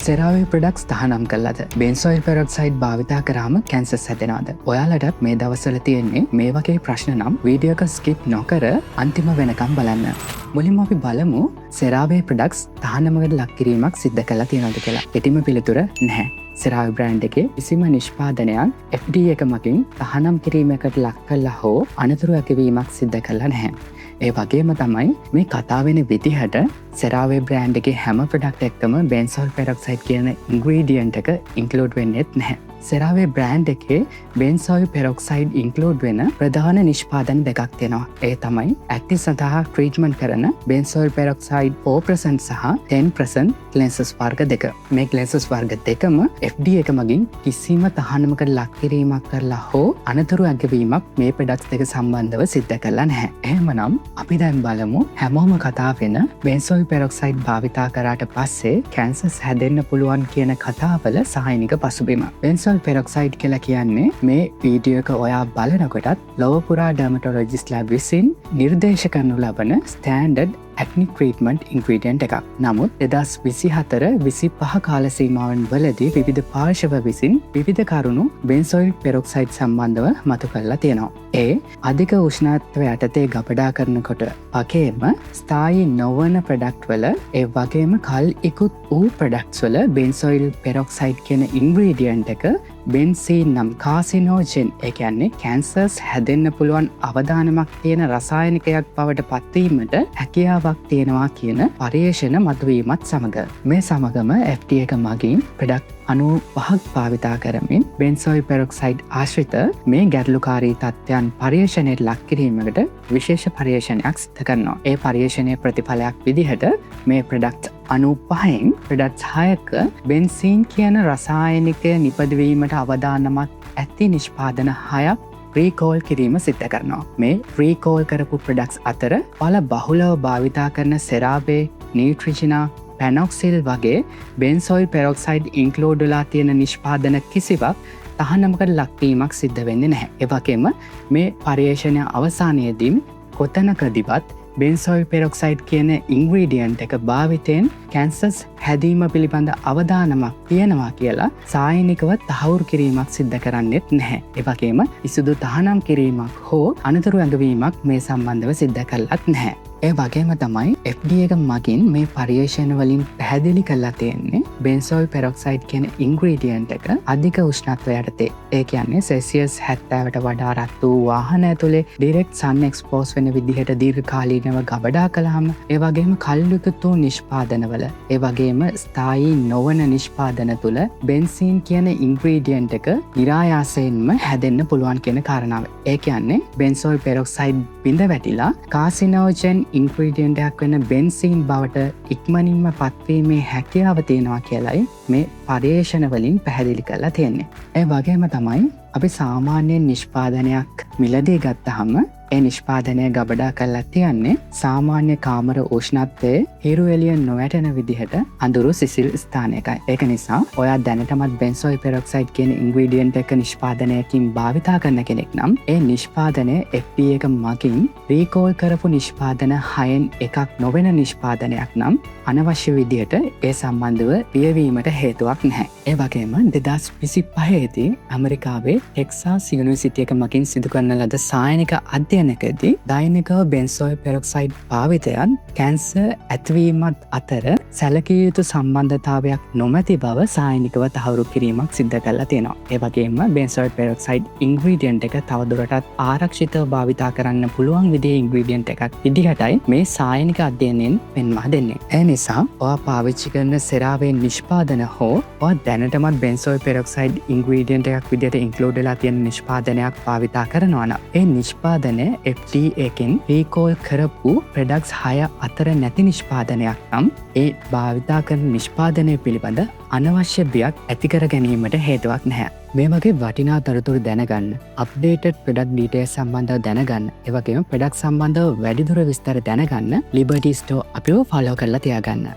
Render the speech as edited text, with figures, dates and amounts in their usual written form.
සෙරාවේ products තහනම් කළාද? බෙන්සොයිල් peroxide භාවිතා කරාම කැන්සර් හැදෙනවද? ඔයාලටත් මේ දවස්වල තියෙන්නේ මේ වගේ ප්‍රශ්න නම් වීඩියෝ එක ස්කිප් නොකර අන්තිම වෙනකම් බලන්න. මුලින්ම අපි බලමු සෙරාවේ ප්‍රොඩක්ස් තහනමකට ලක් කිරීමක් සිද්ධ කළා තියෙනවද කියලා. කෙටිම පිළිතුර නැහැ. සෙරාවේ බ්‍රෑන්ඩ් එකේ කිසිම නිෂ්පාදනයක් FDA එක මගින් තහනම් කිරීමකට ලක් කළා හෝ අනතුරු ඇතිවීමක් සිද්ධ කළා නැහැ. ඒ වගේම තමයි මේ කතා වෙන විදිහට සෙරාවේ බ්‍රෑන්ඩ් එකේ හැම ප්‍රොඩක්ට් එකකම බෙන්සොයිල් පෙරොක්සයිඩ් කියන ඉන්ග්‍රීඩියන්ට් එක ඉන්ක්ලූඩ් වෙන්නේත් නැහැ. සෙරාවේ බ්‍රෑන්ඩ් එකේ බෙන්සොයිල් පෙරොක්සයිඩ් ඉන්ක්ලූඩ් වෙන ප්‍රධාන නිෂ්පාදන දෙකක් තියෙනවා. ඒ තමයි ඇක්ටිව් සඳහා ට්‍රීට්මන්ට් කරන බෙන්සොයිල් පෙරොක්සයිඩ් 4% සහ 10% ක්ලෙන්සර්ස් වර්ග දෙක. මේ ක්ලෙන්සර්ස් වර්ග දෙකම FDA එක මගින් කිසිම තහනමකට ලක් කිරීමක් කරලා හෝ අනතුරු ඇඟවීමක් මේ ප්‍රොඩක්ට්ස් දෙක සම්බන්ධව සිද්ධ කරලා නැහැ. එහෙමනම් අපි දැන් බලමු හැමෝම කතා වෙන බෙන්සොයිල් පෙරොක්සයිඩ් භාවිතා කරාට පස්සේ කැන්සර්ස් හැදෙන්න පුළුවන් කියන කතාවල සායනික පසුබිම. බෙන්සොයිල් පෙරොක්සයිඩ් කියලා කියන්නේ මේ වීඩියෝ එක ඔයා බලනකොටත් ලොව පුරා ඩර්මටොලොජිස්ට්ලා විසින් නිර්දේශ කරනු ලබන ස්ටෑන්ඩඩ් ඇක්නි ට්‍රීට්මන්ට් ඉන්ග්‍රීඩියන්ට් එකක්. නමුත් 2024-25 කාල සීමාවන් වලදී විවිධ පාර්ශව විසින් විවිධ කරුණු බෙන්සොයිල් පෙරොක්සයිඩ් සම්බන්ධව මතු කරලා තියෙනවා. ඒ අධික උෂ්ණත්වය යටතේ ගබඩා කරනකොට වගේම ස්ථායී නොවන ප්‍රොඩක්ට් වල ඒ වගේම කල් ඉක්ුත් වූ ප්‍රොඩක්ට්ස් වල බෙන්සොයිල් පෙරොක්සයිඩ් කියන ඉන්ග්‍රීඩියන්ට් එක බෙන්සීන් නම් කාසිනෝජෙන් ඒ කියන්නේ කැන්සර්ස් හැදෙන්න පුළුවන් අවදානමක් තියෙන රසායනිකයක් බවට පත්වීමට හැකියාවක් තියෙනවා කියන පර්යේෂණ මතුවීමත් සමග මේ සමගම FDA එක මගින් ප්‍රොඩක්ට් 95ක් භාවිතා කරමින් බෙන්සොයිල් පෙරොක්සයිඩ් ආශ්‍රිත මේ ගැටලුකාරී තත්ත්වයන් පර්යේෂණයට ලක් කිරීමකට විශේෂ පර්යේෂණයක් සිදු කරනවා. ඒ පර්යේෂණයේ ප්‍රතිඵලයක් විදිහට මේ ප්‍රොඩක්ට් 95න් ප්‍රොඩක්ට්ස් 6ක බෙන්සීන් කියන රසායනිකය නිපදවීමට අවදානමක් ඇති නිෂ්පාදන 6ක් රීකෝල් කිරීම සිද්ධ කරනවා. මේ රීකෝල් කරපු ප්‍රොඩක්ට්ස් අතර පළ බහුලව භාවිතා කරන සෙරාවේ, නියුට්‍රිජිනා, පැනොක්සිල් වගේ බෙන්සොයිල් පෙරොක්සයිඩ් ඉන්ක්ලූඩ් වෙලා තියෙන නිෂ්පාදන කිසිවක් තහනමකට ලක්වීමක් සිද්ධ වෙන්නේ නැහැ. ඒ වගේම මේ පර්යේෂණය අවසානයේදී කොතනකදීවත් බෙන්සොයිල් පෙරොක්සයිඩ් කියන ඉන්ග්‍රීඩියන්ට් එක භාවිතයෙන් කැන්සර්ස් හැදීම පිළිබඳ අවදානමක් තියෙනවා කියලා සායනිකව තහවුරු කිරීමක් සිද්ධ කරන්නෙත් නැහැ. ඒ වගේම කිසිදු තහනම් කිරීමක් හෝ අනතුරු ඇඟවීමක් මේ සම්බන්ධව සිද්ධ කළත් නැහැ. ඒ වගේම තමයි FDA එක මගින් මේ පර්යේෂණ වලින් පැහැදිලි කරලා තියෙන්නේ බෙන්සොයිල් පෙරොක්සයිඩ් කියන ඉන්ග්‍රීඩියන්ට් එක අධික උෂ්ණත්වය යටතේ ඒ කියන්නේ සෙල්සියස් 70ට වඩා රත් වූ වාහන ඇතුලේ ඩිරෙක්ට් සන් එක්ස්පෝස් වෙන විදිහට දීර්ඝකාලීනව ගබඩා කළාම ඒ වගේම කල්යුතු නිෂ්පාදනවල ඒ වගේම ස්ථායී නොවන නිෂ්පාදන තුල බෙන්සීන් කියන ඉන්ග්‍රීඩියන්ට් එක නිරායාසයෙන්ම හැදෙන්න පුළුවන් කියන කාරණාව. ඒ කියන්නේ බෙන්සොයිල් පෙරොක්සයිඩ් බිඳ වැටිලා කාසිනෝජන් ඉන්ග්‍රීඩියන්ට් එකක් වෙන බෙන්සීන් බවට ඉක්මනින්ම පත්වීමේ හැකියාව තියෙනවා කියලයි මේ පර්යේෂණ වලින් පැහැදිලි කරලා තියෙන්නේ. ඒ වගේම තමයි අපි සාමාන්‍ය නිෂ්පාදනයක් මිලදී ගත්තහම ඒ නිෂ්පාදනය ගබඩා කරලා තියන්නේ සාමාන්‍ය කාමර උෂ්ණත්වයේ හිරු එළිය නොවැටෙන විදිහට අඳුරු සිසිල් ස්ථානයකයි. ඒක නිසා ඔයා දැනටමත් බෙන්සොයිල් පෙරොක්සයිඩ් කියන ඉන්ග්‍රීඩියන්ට් එක නිෂ්පාදනයකින් භාවිතා කරන කෙනෙක් නම් ඒ නිෂ්පාදනය FDA එක මගින් රීකෝල් කරපු නිෂ්පාදන 6න් එකක් නොවන නිෂ්පාදනයක් නම් අනවශ්‍ය විදිහට ඒ සම්බන්ධව පියවීමට හේතුවක් නැහැ. ඒ වගේම 2025 දී ඇමරිකාවේ ටෙක්සාස් යුනිවර්සිටි එක මගින් සිදු කරන ලද සායනික අධ්‍යයනකදී දෛනිකව බෙන්සොයිල් පෙරොක්සයිඩ් භාවිතයන් කැන්සර් ඇතිවීමත් අතර සැලකිය යුතු සම්බන්ධතාවයක් නොමැති බව සායනිකව තහවුරු කිරීමක් සිද්ධ කරලා තියෙනවා. ඒ වගේම බෙන්සොයිල් පෙරොක්සයිඩ් ඉන්ග්‍රීඩියන්ට් එක තවදුරටත් ආරක්ෂිතව භාවිතා කරන්න පුළුවන් විදිහේ ඉන්ග්‍රීඩියන්ට් එකක් විදිහටයි මේ සායනික අධ්‍යයනයෙන් පෙන්වා දෙන්නේ. ඒ නිසා ඔයා පාවිච්චි කරන සෙරාවේ නිෂ්පාදන හෝ ඔයා දැනටමත් බෙන්සොයිල් පෙරොක්සයිඩ් ඉන්ග්‍රීඩියන්ට් එකක් විදිහට ඉන්ක්ලූඩ් වෙලා තියෙන නිෂ්පාදනයක් භාවිතා කරනවා නම් ඒ නිෂ්පාදනය FDA එකෙන් රීකෝල් කරපු ප්‍රොඩක්ට්ස් 6 අතර නැති නිෂ්පාදනයක් නම් ඒ භාවිතා කරන නිෂ්පාදනය පිළිබඳ අනවශ්‍ය බියක් ඇති කර ගැනීමට හේතුවක් නැහැ. මේ වගේ වටිනා තොරතුරු දැනගන්න, අප්ඩේටඩ් ප්‍රොඩක්ට් ඩීටේල්ස් සම්බන්ධව දැනගන්න, ඒ වගේම ප්‍රොඩක්ට් සම්බන්ධව වැඩිදුර විස්තර දැනගන්න ලිබර්ටි ස්ටෝර් අපිව ෆලෝ කරලා තියාගන්න.